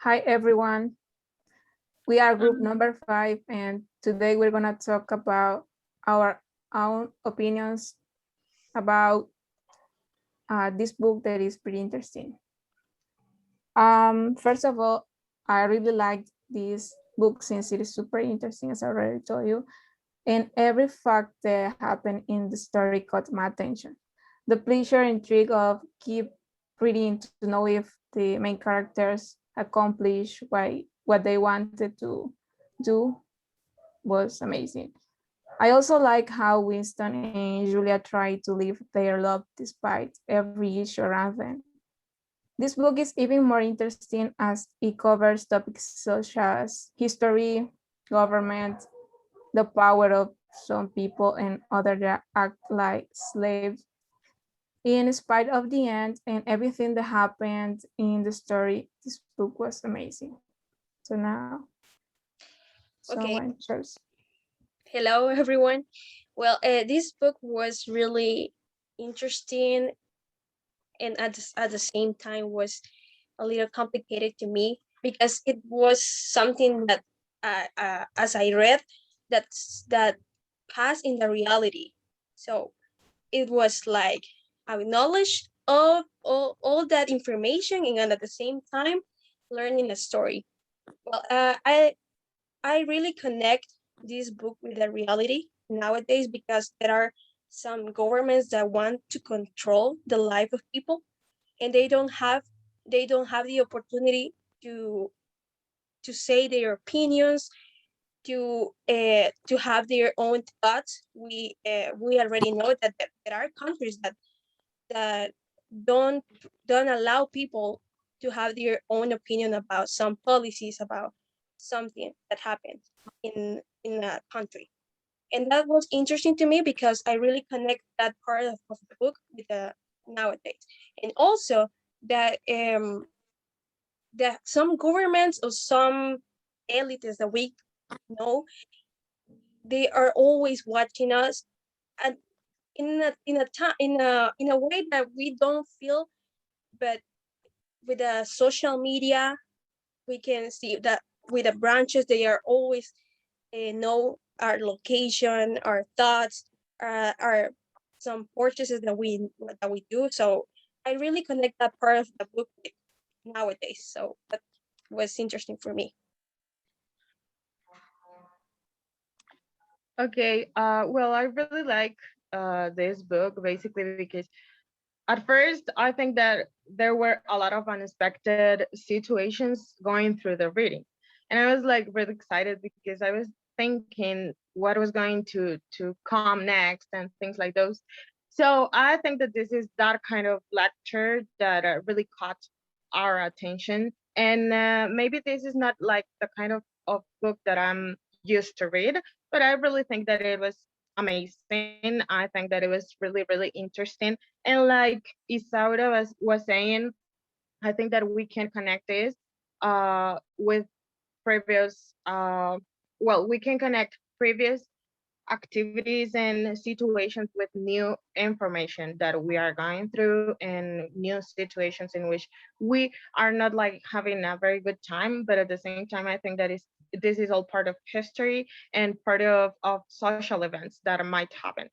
Hi everyone, we are group number 5 and today we're gonna talk about our own opinions about this book that is pretty interesting. First of all, I really liked this book since it is super interesting, as I already told you, and every fact that happened in the story caught my attention. The pleasure and intrigue of keep reading to know if the main characters accomplish what they wanted to do was amazing. I also like how Winston and Julia try to live their love despite every issue around them. This book is even more interesting as it covers topics such as history, government, the power of some people and others that act like slaves. In spite of the end and everything that happened in the story, this book was amazing. So now, Okay, someone chose. hello everyone. Well, this book was really interesting and at the same time was a little complicated to me because it was something that, as I read, that passed in the reality. So it was like a knowledge of all that information and at the same time learning a story. Well, I really connect this book with the reality nowadays because there are some governments that want to control the life of people and they don't have the opportunity to say their opinions, to have their own thoughts. We already know that there are countries that don't don't allow people to have their own opinion about some policies, about something that happened in a country. And that was interesting to me because I really connect that part of the book with the nowadays. And also that that some governments or some elites that we know, they are always watching us, and in a way that we don't feel. But with the social media, we can see that with the branches, they are always know our location, our thoughts, our some purchases that we do. So I really connect that part of the book with nowadays. So that was interesting for me. Okay, well, I really like this book basically because at first I think that there were a lot of unexpected situations going through the reading. And I was like really excited because I was thinking what was going to come next and things like those. So I think that this is that kind of lecture that really caught our attention. And maybe this is not like the kind of book that I'm used to read, but I really think that it was amazing. I think that it was really, really interesting. And like Isaura was saying, I think that we can connect this with previous, well, we can connect previous activities and situations with new information that we are going through and new situations in which we are not like having a very good time, but at the same time I think that is this is all part of history and part of social events that might happen.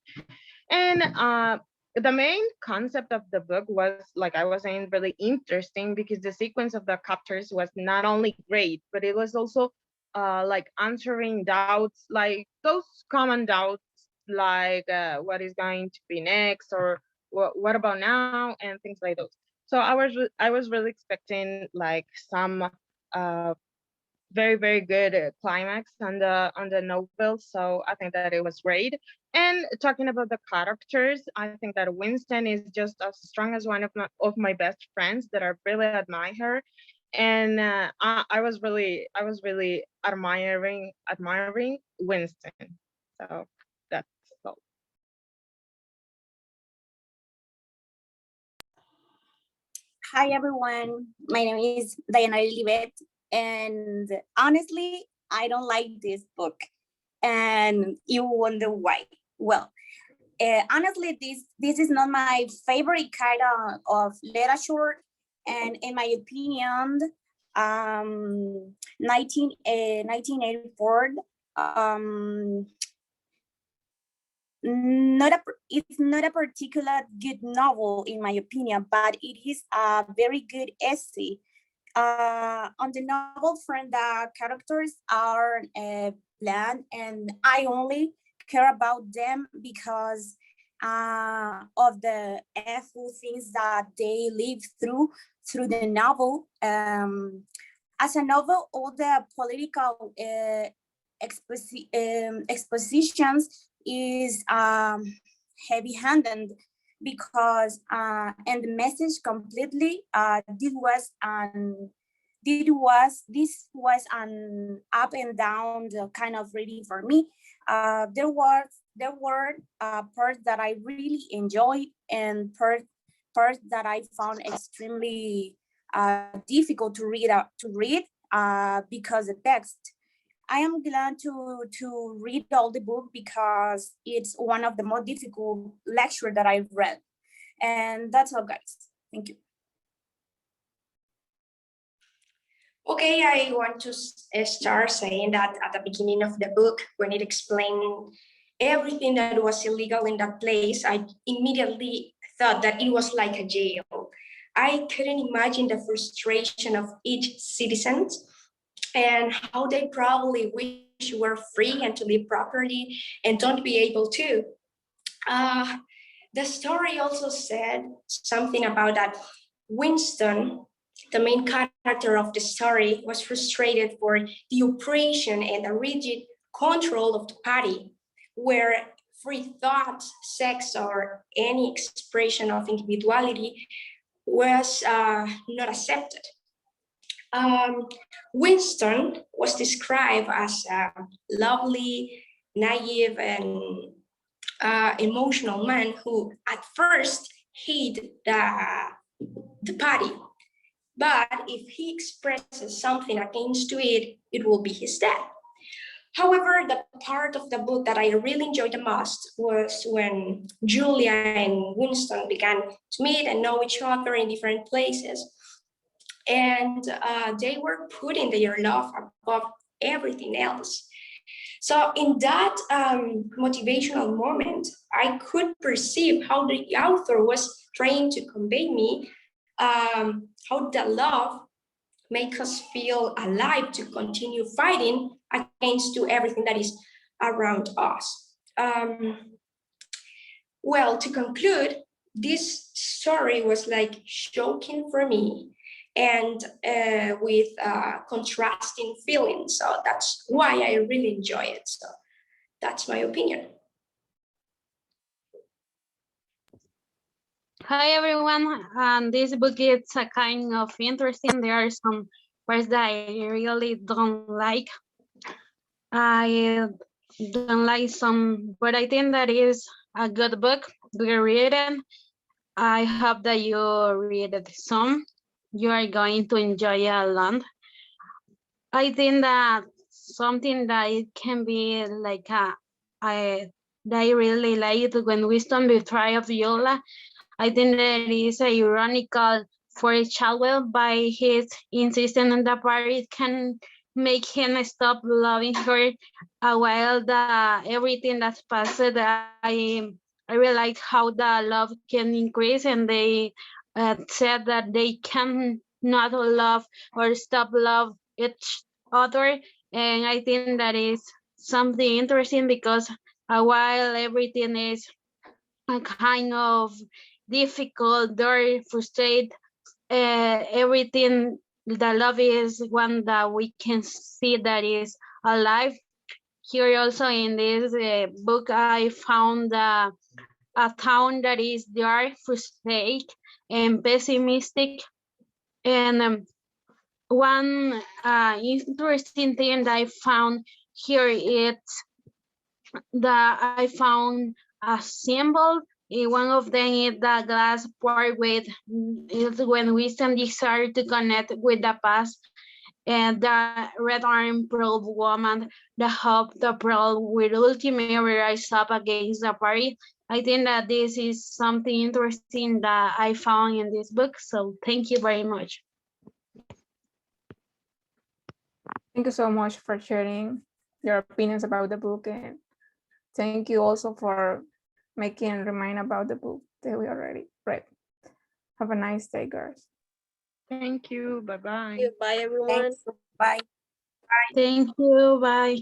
And the main concept of the book was, like I was saying, really interesting because the sequence of the chapters was not only great, but it was also like answering doubts, like those common doubts, like what is going to be next, or what about now, and things like those. So I was really expecting like some uh, very very good climax on the novel, so I think that it was great. And talking about the characters, I think that Winston is just as strong as one of my best friends that I really admire. And I was really admiring Winston. So that's all. Hi everyone, my name is Diana Lilibet, and honestly, I don't like this book, and you wonder why. Well, honestly, this is not my favorite kind of literature, and in my opinion, 1984. It's not a particular good novel in my opinion, but it is a very good essay. On the novel front, the characters are bland, and I only care about them because of the awful things that they live through the novel. As a novel, all the political expositions is heavy-handed because and the message completely this was an up and down kind of reading for me. There were parts that I really enjoyed and parts that I found extremely difficult to read because the text. I am glad to read all the book because it's one of the more difficult lecture that I've read. And that's all, guys. Thank you. Okay, I want to start saying that at the beginning of the book, when it explained everything that was illegal in that place, I immediately thought that it was like a jail. I couldn't imagine the frustration of each citizen and how they probably wish you were free and to live properly and don't be able to. The story also said something about that Winston, the main character of the story, was frustrated for the oppression and the rigid control of the party, where free thought, sex, or any expression of individuality was not accepted. Winston was described as a lovely, naive, and emotional man who at first hated the party. But if he expresses something against it, it will be his death. However, the part of the book that I really enjoyed the most was when Julia and Winston began to meet and know each other in different places. And they were putting their love above everything else. So in that motivational moment, I could perceive how the author was trying to convey me how the love make us feel alive to continue fighting against to everything that is around us. Well, to conclude, this story was like shocking for me and with contrasting feelings. So that's why I really enjoy it. So that's my opinion. Hi everyone, this book is a kind of interesting. There are some parts that I really don't like. I don't like some, but I think that is a good book to read it. I hope that you read it some. You are going to enjoy it a lot. I think that something that it can be like that I really liked when Winston betrayed Viola. I think that is ironical for a child by his insistence on the party can make him stop loving her. While everything that's passed, I realized how the love can increase, and they said that they can not love or stop love each other. And I think that is something interesting because while everything is a kind of difficult or frustrated, everything, the love is one that we can see that is alive. Here also in this book, I found a town that is there, frustrated and pessimistic. And one interesting thing that I found here is that I found a symbol. One of them is the glass part with is when Winston decided to connect with the past, and the red arm proud woman, the hope, the proud will ultimately rise up against the party. I think that this is something interesting that I found in this book. So thank you very much. Thank you so much for sharing your opinions about the book, and thank you also for making remind about the book that we already read. Have a nice day, girls. Thank you. Bye-bye. Bye, everyone. Thanks. Bye. Thank you. Bye.